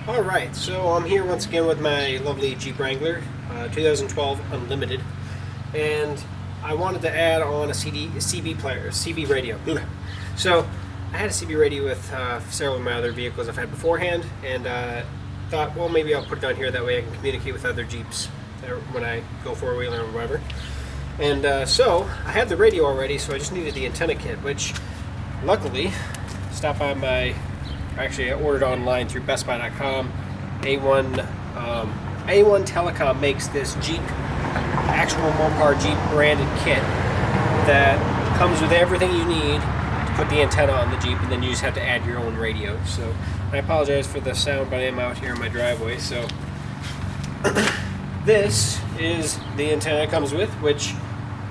Alright, so I'm here once again with my lovely Jeep Wrangler 2012 Unlimited, and I wanted to add on a CB player, a CB radio. So I had a CB radio with several of my other vehicles I've had beforehand, and thought, well, maybe I'll put it on here, that way I can communicate with other Jeeps when I go four-wheeler or whatever. And so I had the radio already, so I just needed the antenna kit, which luckily stopped by my... Actually, I ordered online through BestBuy.com. A1 Telecom makes this Jeep, actual Mopar Jeep branded kit that comes with everything you need to put the antenna on the Jeep, and then you just have to add your own radio. So I apologize for the sound, but I am out here in my driveway. So this is the antenna it comes with, which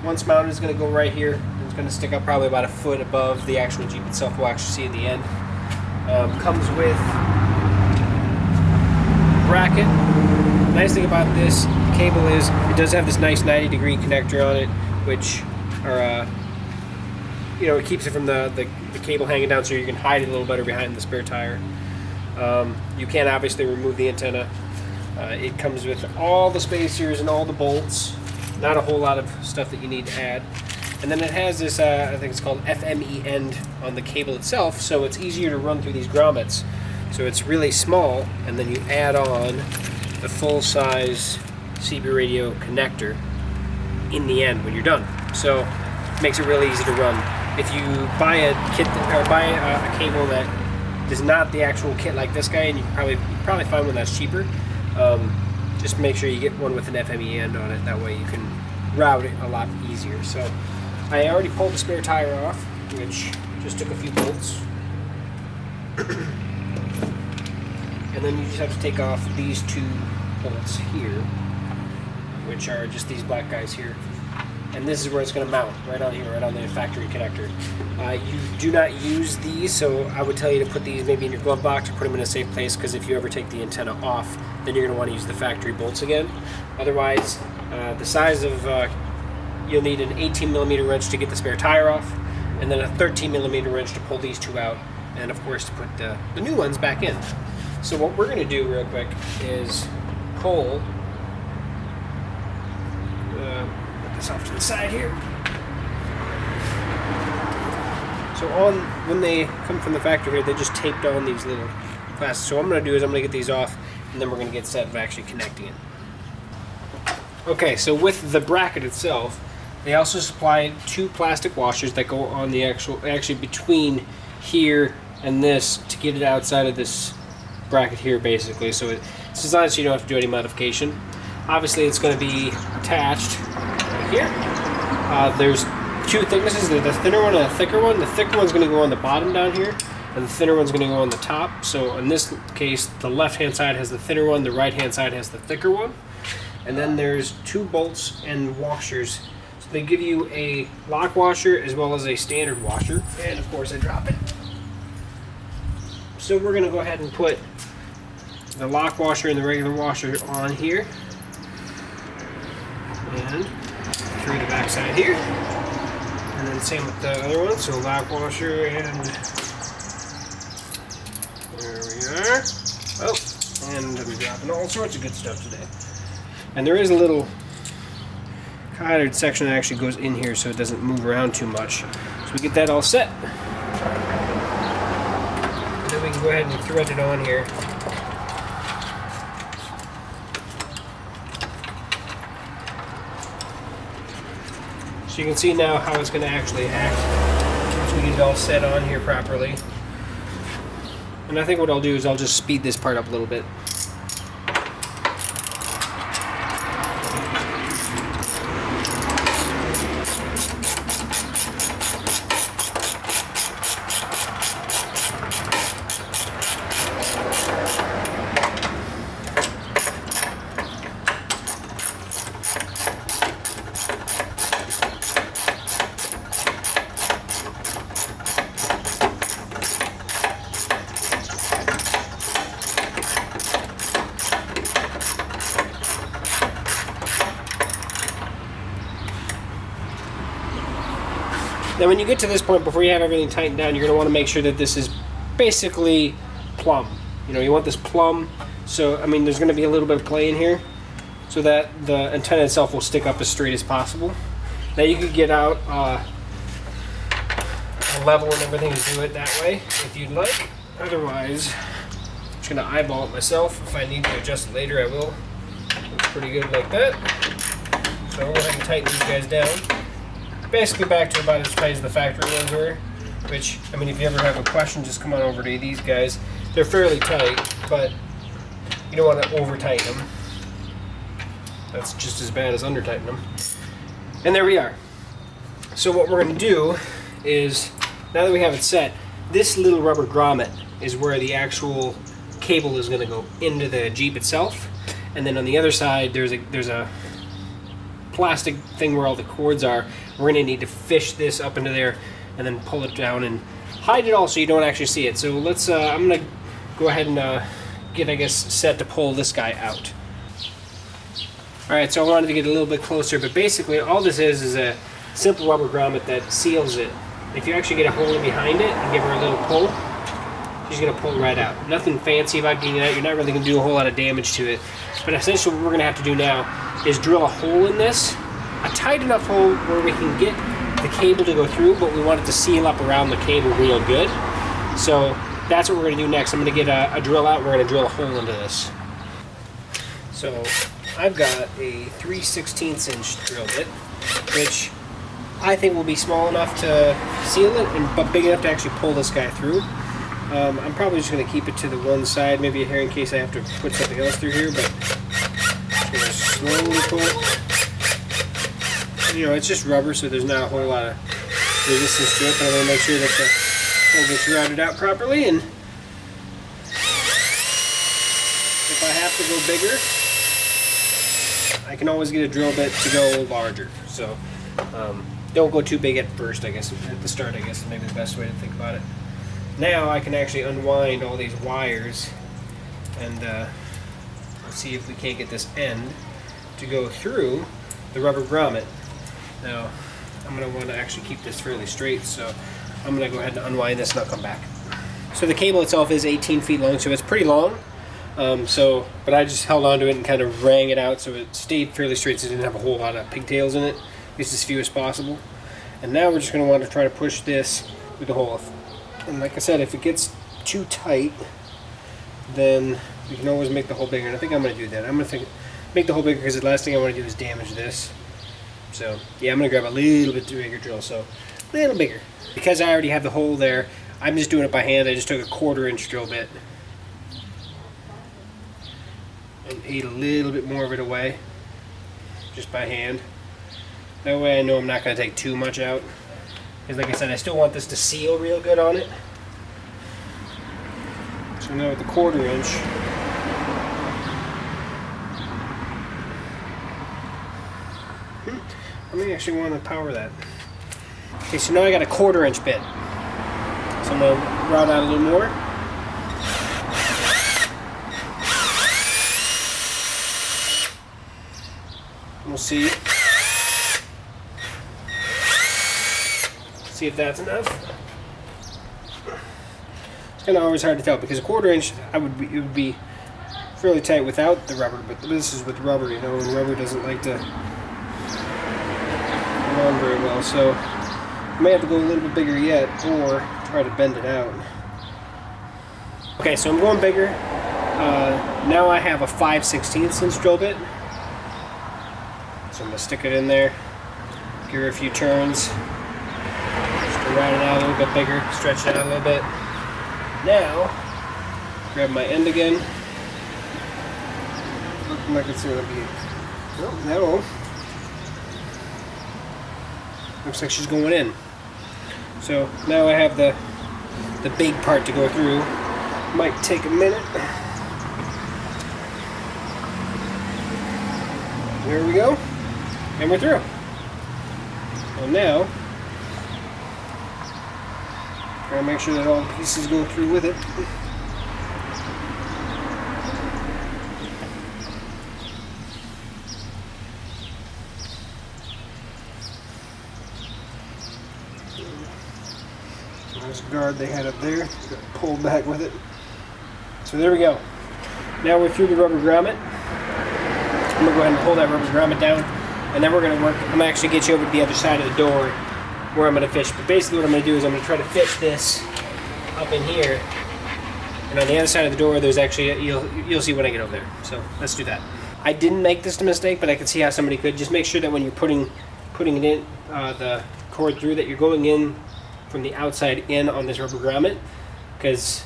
once mounted is going to go right here. It's going to stick up probably about a foot above the actual Jeep itself. We'll actually see at the end. Comes with bracket. Nice thing about this cable is it does have this nice 90-degree connector on it, which it keeps it from the cable hanging down, so you can hide it a little better behind the spare tire. You can obviously remove the antenna. It comes with all the spacers and all the bolts. Not a whole lot of stuff that you need to add. And then it has this, I think it's called FME end on the cable itself, so it's easier to run through these grommets. So it's really small, and then you add on the full-size CB radio connector in the end when you're done. So it makes it really easy to run. If you buy a kit or buy a cable that is not the actual kit like this guy, and you can probably find one that's cheaper, just make sure you get one with an FME end on it. That way you can route it a lot easier. So I already pulled the spare tire off, which just took a few bolts. And then you just have to take off these two bolts here, which are just these black guys here. And this is where it's going to mount, right on here, right on the factory connector. You do not use these, so I would tell you to put these maybe in your glove box or put them in a safe place, because if you ever take the antenna off, then you're going to want to use the factory bolts again. Otherwise, the size of... you'll need an 18mm wrench to get the spare tire off, and then a 13mm wrench to pull these two out, and of course to put the new ones back in. So what we're going to do real quick is pull, put this off to the side here. So when they come from the factory here, they just taped on these little plastics. So what I'm going to do is I'm going to get these off, and then we're going to get set of actually connecting it. Okay, so with the bracket itself, they also supply two plastic washers that go on the actually between here and this to get it outside of this bracket here, basically. So it's designed so you don't have to do any modification. Obviously, it's going to be attached right here. There's two thicknesses, the thinner one and the thicker one. The thicker one's going to go on the bottom down here, and the thinner one's going to go on the top. So in this case, the left-hand side has the thinner one, the right-hand side has the thicker one. And then there's two bolts and washers. So they give you a lock washer as well as a standard washer. And of course I drop it. So we're going to go ahead and put the lock washer and the regular washer on here. And through the back side here. And then same with the other one. So lock washer and there we are. Oh, and I'm dropping all sorts of good stuff today. And there is a little collared section that actually goes in here so it doesn't move around too much. So we get that all set. And then we can go ahead and thread it on here. So you can see now how it's going to actually act once we get it all set on here properly. And I think what I'll do is I'll just speed this part up a little bit. Now when you get to this point, before you have everything tightened down, you're going to want to make sure that this is basically plumb. You know, you want this plumb, so I mean there's going to be a little bit of play in here so that the antenna itself will stick up as straight as possible. Now you could get out a level and everything to do it that way if you'd like. Otherwise, I'm just going to eyeball it myself. If I need to adjust it later, I will. Looks pretty good like that. So I'll go ahead and tighten these guys down. Basically back to about as tight as the factory ones were, which, I mean, if you ever have a question, just come on over to these guys. They're fairly tight, but you don't want to over tighten them. That's just as bad as under tighten them. And there we are. So what we're going to do is, now that we have it set, this little rubber grommet is where the actual cable is going to go into the Jeep itself. And then on the other side, there's a plastic thing where all the cords are. We're going to need to fish this up into there and then pull it down and hide it all so you don't actually see it. So let's, I'm going to go ahead and get, I guess, set to pull this guy out. Alright, so I wanted to get a little bit closer, but basically all this is a simple rubber grommet that seals it. If you actually get a hold behind it and give her a little pull, she's going to pull right out. Nothing fancy about getting it out. You're not really going to do a whole lot of damage to it. But essentially what we're going to have to do now is drill a hole in this, a tight enough hole where we can get the cable to go through, but we want it to seal up around the cable real good. So that's what we're going to do next. I'm going to get a drill out. We're going to drill a hole into this. So I've got a 3/16 inch drill bit, which I think will be small enough to seal it, but big enough to actually pull this guy through. I'm probably just going to keep it to the one side, maybe here in case I have to put something else through here, but just going to slowly pull it. You know, it's just rubber, so there's not a whole lot of resistance to it, but I'm going to make sure that the hole gets routed out properly, and if I have to go bigger, I can always get a drill bit to go larger. So don't go too big at first, I guess. At the start, I guess, is maybe the best way to think about it. Now I can actually unwind all these wires and let's see if we can't get this end to go through the rubber grommet. Now I'm going to want to actually keep this fairly straight, so I'm going to go ahead and unwind this and I'll come back. So the cable itself is 18 feet long, so it's pretty long. But I just held onto it and kind of wrang it out so it stayed fairly straight, so it didn't have a whole lot of pigtails in it, at least as few as possible. And now we're just going to want to try to push this with the hole. And like I said, if it gets too tight, then we can always make the hole bigger. And I think I'm going to do that. I'm going to make the hole bigger because the last thing I want to do is damage this. So yeah, I'm going to grab a little bit bigger drill, so a little bigger. Because I already have the hole there, I'm just doing it by hand. I just took a 1/4 inch drill bit and ate a little bit more of it away, just by hand. That way I know I'm not going to take too much out. Because like I said, I still want this to seal real good on it. So now with the 1/4 inch, I may actually want to power that. Okay, so now I got a 1/4 inch bit. So I'm going to route out a little more. We'll see. See if that's enough. It's kind of always hard to tell because a 1/4 inch, it would be fairly tight without the rubber, but this is with rubber, you know, and rubber doesn't like to run very well. So I may have to go a little bit bigger yet, or try to bend it out. Okay, so I'm going bigger. Now I have a 5/16 inch drill bit. So I'm going to stick it in there, give her a few turns, just to round it out a little bit bigger, stretch it out a little bit. Now, grab my end again. Looking like it's going to be, no. Looks like she's going in. So now I have the big part to go through. Might take a minute. There we go. And we're through. Well, now, try to make sure that all the pieces go through with it. Nice guard they had up there, got pulled back with it. So So there we go. Now we're through the rubber grommet. I'm gonna go ahead and pull that rubber grommet down, and then we're gonna work. I'm gonna actually get you over to the other side of the door where I'm gonna fish. But basically what I'm gonna do is I'm gonna try to fish this up in here, and on the other side of the door there's actually, you'll see when I get over there. So let's do that. I didn't make this mistake, but I can see how somebody could. Just make sure that when you're putting it in, the cord through, that you're going in from the outside in on this rubber grommet, because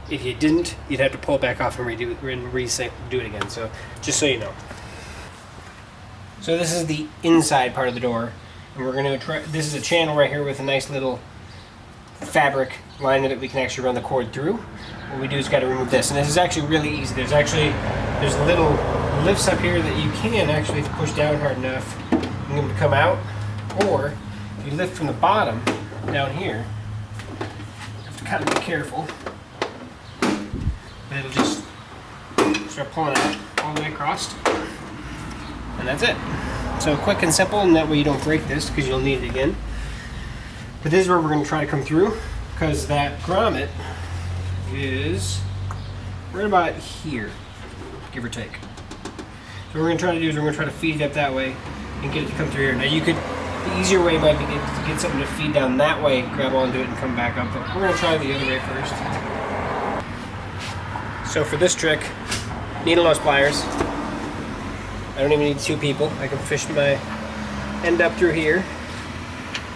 if you didn't, you'd have to pull it back off and do it again. So just so you know. So this is the inside part of the door, and we're going to try. This is a channel right here with a nice little fabric liner that we can actually run the cord through. What we do is got to remove this, and this is actually really easy. There's little lifts up here that you can actually, if you push down hard enough, you can get them to come out, or if you lift from the bottom down here, you have to kind of be careful. And it'll just start pulling out all the way across, and that's it. So quick and simple, and that way you don't break this because you'll need it again. But this is where we're going to try to come through, because that grommet is right about here, give or take. So what we're going to try to do is we're going to try to feed it up that way and get it to come through here. Now the easier way might be to get something to feed down that way, grab onto it and come back up, but we're going to try the other way first. So for this trick, needle nose pliers. I don't even need two people. I can fish my end up through here.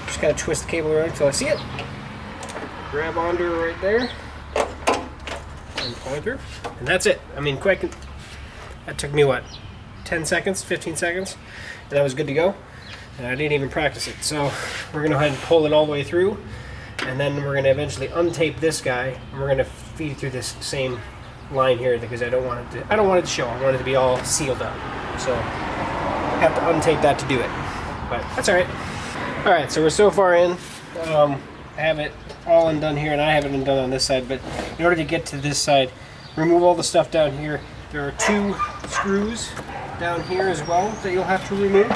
Just kind of twist the cable around until I see it. Grab onto it right there. And pull it through. And that's it. I mean, quick. That took me, what, 10 seconds, 15 seconds? And that was good to go. And I didn't even practice it. So we're going to go ahead and pull it all the way through. And then we're going to eventually untape this guy. And we're going to feed it through this same line here, because I don't want it to show. I want it to be all sealed up. So I have to untape that to do it. But that's alright. Alright, so we're so far in. I have it all undone here, and I have it undone on this side. But in order to get to this side, remove all the stuff down here. There are 2 screws down here as well that you'll have to remove.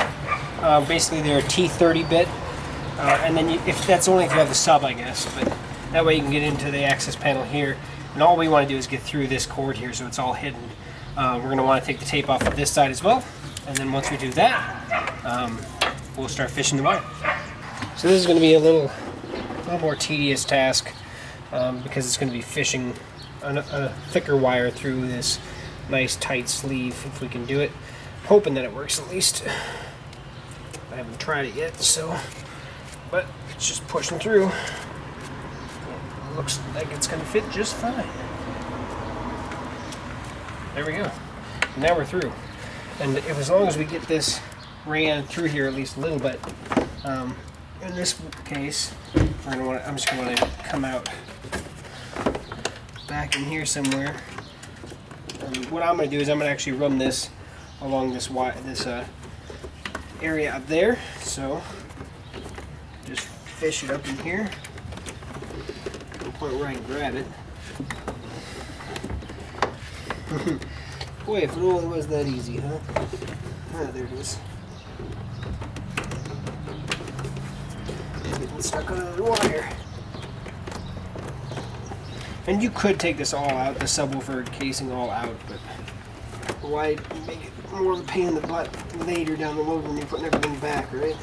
Basically, they're a T30 bit. And then if that's only if you have the sub, I guess. But that way you can get into the access panel here. And all we want to do is get through this cord here so it's all hidden. We're going to want to take the tape off of this side as well. And then once we do that, we'll start fishing the wire. So this is going to be a little more tedious task, because it's going to be fishing a thicker wire through this nice tight sleeve, if we can do it. Hoping that it works at least. I haven't tried it yet, but it's just pushing through. Looks like it's going to fit just fine. There we go. Now we're through. And as long as we get this ran through here at least a little bit, in this case, I'm just going to let it come out back in here somewhere. And what I'm going to do is I'm going to actually run this along this area up there. So just fish it up in here. Point where I can grab it. Boy, if it only was that easy, huh? Ah, there it is. Getting stuck under the wire. And you could take this all out, the subwoofer casing all out, but why make it more of a pain in the butt later down the road when you're putting everything back, right?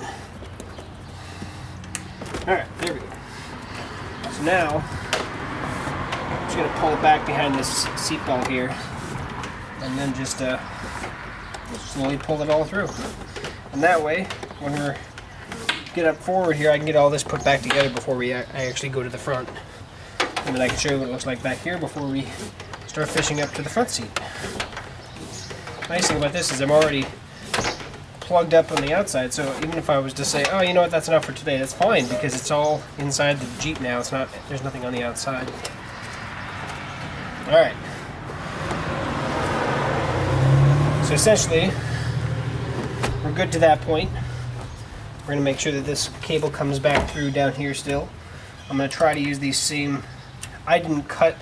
Alright, there we go. So now, I'm just going to pull it back behind this seat belt here, and then just slowly pull it all through. And that way, when we get up forward here, I can get all this put back together before I actually go to the front. And then I can show you what it looks like back here before we start fishing up to the front seat. Nice thing about this is I'm already plugged up on the outside, so even if I was to say, oh, you know what, that's enough for today, that's fine, because it's all inside the Jeep now. It's not, there's nothing on the outside. Alright. So essentially, we're good to that point. We're going to make sure that this cable comes back through down here still. I'm going to try to use these same, I didn't cut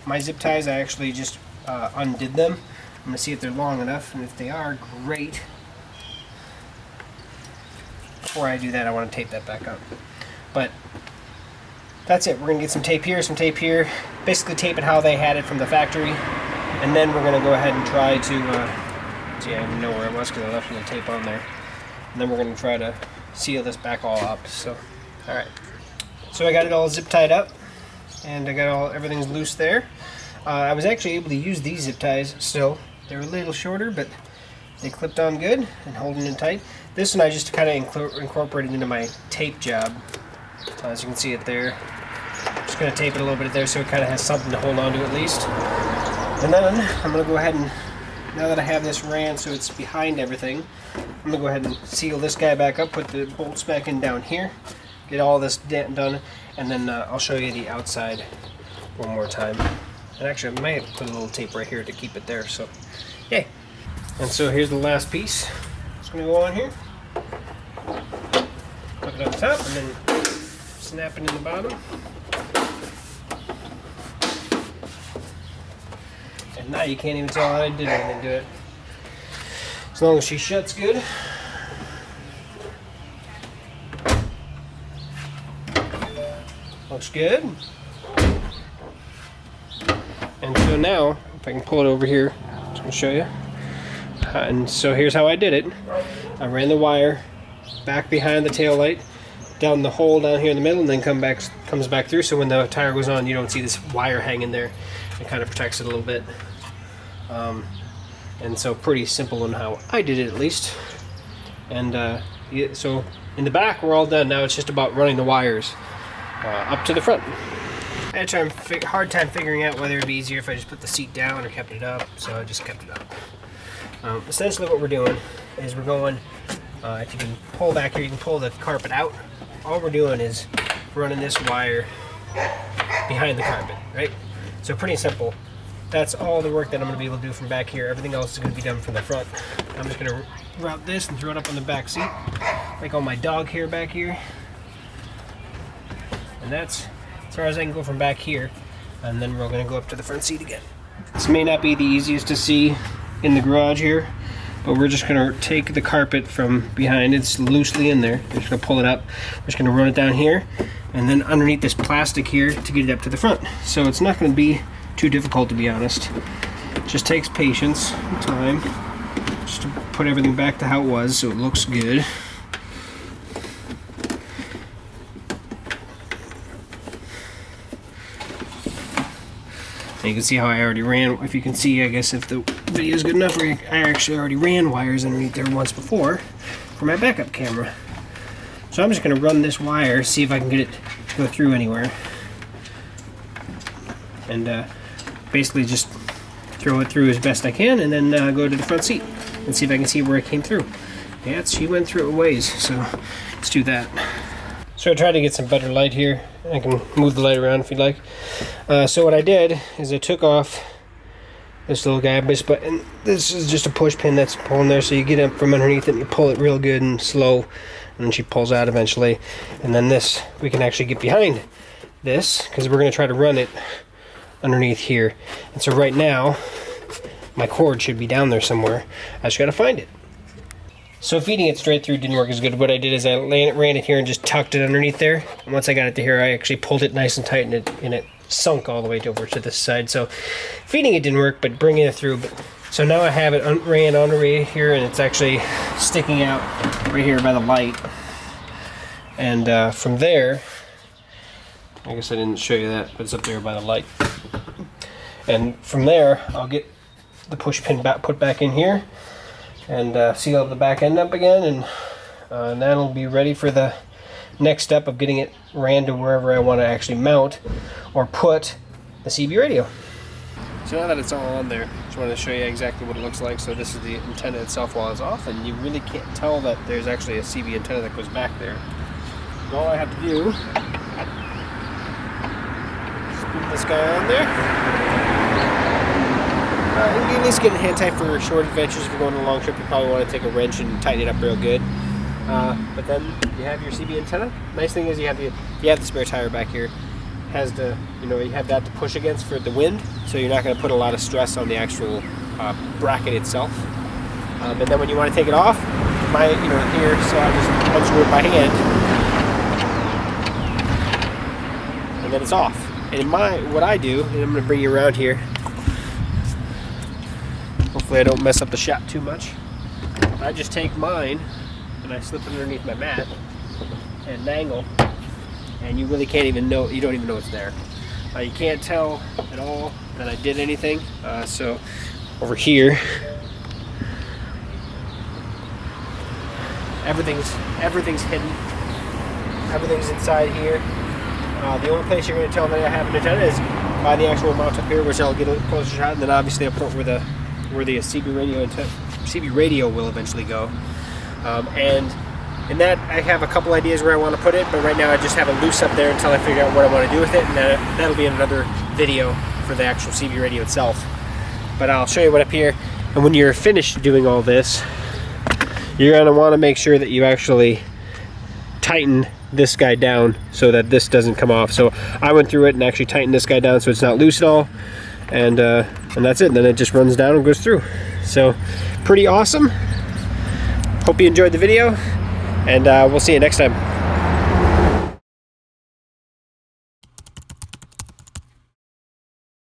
my zip ties, I actually just undid them. I'm going to see if they're long enough, and if they are, great. Before I do that, I want to tape that back up. But that's it. We're going to get some tape here, basically tape it how they had it from the factory, and then we're going to go ahead and try to, see, I didn't know where it was because I left a little tape on there, and then we're going to try to seal this back all up. So, alright. So I got it all zip tied up, and I got everything's loose there. I was actually able to use these zip ties still. They were a little shorter, but they clipped on good and holding it tight. This one I just kind of incorporated into my tape job. As you can see it there. Just going to tape it a little bit there so it kind of has something to hold on to at least. And then I'm going to go ahead and, now that I have this ran so it's behind everything, I'm going to go ahead and seal this guy back up, put the bolts back in down here, get all this done, and then I'll show you the outside one more time. And actually I might have put a little tape right here to keep it there, so yay. And so here's the last piece. It's going to go on here. Put it on top and then snap it in the bottom. And now you can't even tell that I did anything to it. As long as she shuts good. Looks good. And so now, if I can pull it over here, I'm just going to show you. And so here's how I did it. I ran the wire back behind the tail light, down the hole down here in the middle, and then comes back through, so when the tire goes on you don't see this wire hanging there. It kind of protects it a little bit. And so pretty simple on how I did it at least. And so in the back we're all done. Now it's just about running the wires up to the front. I had a hard time figuring out whether it'd be easier if I just put the seat down or kept it up, so I just kept it up. Essentially what we're doing is we're going, if you can pull back here, you can pull the carpet out. All we're doing is running this wire behind the carpet, right? So pretty simple. That's all the work that I'm going to be able to do from back here. Everything else is going to be done from the front. I'm just going to route this and throw it up on the back seat, like all my dog hair back here. And that's as far as I can go from back here. And then we're going to go up to the front seat again. This may not be the easiest to see in the garage here, but we're just going to take the carpet from behind. It's loosely in there. We're just going to pull it up. We're just going to run it down here and then underneath this plastic here to get it up to the front. So it's not going to be too difficult, to be honest. It just takes patience and time just to put everything back to how it was so it looks good. And you can see how I already ran, if you can see, I guess if the video is good enough, I actually already ran wires underneath there once before for my backup camera. So I'm just going to run this wire, see if I can get it to go through anywhere. And basically just throw it through as best I can, and then go to the front seat and see if I can see where it came through. Yeah, she went through it a ways, so let's do that. So I tried to get some better light here. I can move the light around if you'd like. So what I did is I took off this little guy, and this is just a push pin that's pulling there, so you get it from underneath it and you pull it real good and slow, and then she pulls out eventually. And then this, we can actually get behind this, because we're going to try to run it underneath here. And so right now, my cord should be down there somewhere. I just got to find it. So feeding it straight through didn't work as good. What I did is I ran it here and just tucked it underneath there. And once I got it to here, I actually pulled it nice and tight, and it sunk all the way over to this side. So feeding it didn't work, but bringing it through. So now I have it ran on right here, and it's actually sticking out right here by the light. And from there, I guess I didn't show you that, but it's up there by the light. And from there, I'll get the push pin put back in here, and seal the back end up again, and that'll be ready for the next step of getting it ran to wherever I want to actually mount or put the CB radio. So now that it's all on there, I just wanted to show you exactly what it looks like. So this is the antenna itself while it's off, and you really can't tell that there's actually a CB antenna that goes back there. So all I have to do is put this guy on there. You can at least get it hand tight for short adventures. If you're going on a long trip, you probably want to take a wrench and tighten it up real good. But then you have your CB antenna. Nice thing is you have the spare tire back here. Has the, you have that to push against for the wind, so you're not going to put a lot of stress on the actual bracket itself. But then when you want to take it off, here, so I just unscrew it by hand. then it's off. And in what I do, and I'm going to bring you around here. Hopefully I don't mess up the shot too much. I just take mine and I slip it underneath my mat and angle, and you really can't even know, you don't even know it's there. You can't tell at all that I did anything. So over here, everything's hidden. Everything's inside here. The only place you're going to tell that I have an antenna is by the actual mount up here, which I'll get a closer shot, and then obviously I'll put where the CB radio will eventually go. And in that, I have a couple ideas where I want to put it, but right now I just have it loose up there until I figure out what I want to do with it, and that'll be another video for the actual CB radio itself. But I'll show you what up here, and when you're finished doing all this, you're going to want to make sure that you actually tighten this guy down so that this doesn't come off. So I went through it and actually tightened this guy down so it's not loose at all, and that's it. And then it just runs down and goes through. So pretty awesome. Hope you enjoyed the video, and we'll see you next time.